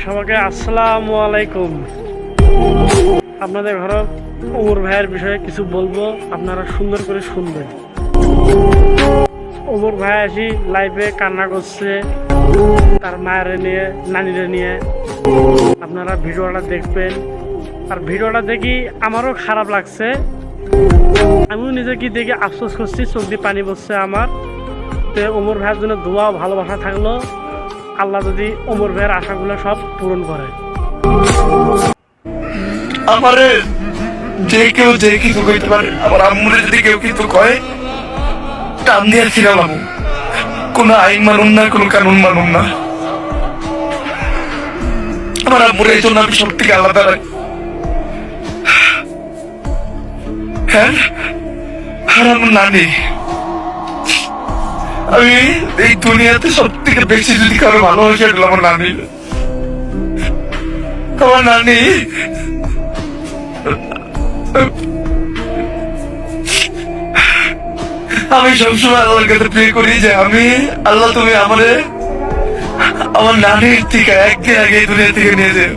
সবাইকে আসসালামু আলাইকুম। আপনাদের ঘর ওমর ভাইয়ের বিষয়ে কিছু বলবো, আপনারা সুন্দর করে শুনবেন। ওমর ভাই আসি লাইভে কান্না করছে তার মায়ের নিয়ে, নানিরে নিয়ে। আপনারা ভিডিওটা দেখবেন, আর ভিডিওটা দেখি আমারও খারাপ লাগছে। আমিও নিজেকে দেখে আফসোস করছি, চোখ দিয়ে পানি পড়ছে আমার। তো ওমর ভাইয়ের জন্য দোয়া ও ভালোবাসা থাকলো। আল্লাহ যদি ওমর ভাইয়ের আশাগুলো সব পূরণ করে। আমারে যে কেউ যে কিছু কইতে পারে, আমার আম্মুরে যদি কেউ কিছু কয় টান দিয়ে ছিলাম। কোন আইন মানুন না, কোন কানুন মানুন না। আমার আম্মুরে এই জন্য আমি সব থেকে আলাদা রাখি। হ্যাঁ, আর আমার নানি, আমি এই দুনিয়াতে সব থেকে বেশি যদি কারো ভালোবাসি এটা আমার নানি। আমার নানি আমি সবসময় আল্লাহর কাছে প্রে করি যে আমি আল্লাহ তুমি আমার নানির থেকে একদিন আগে এই দুনিয়া থেকে নিয়ে যাও।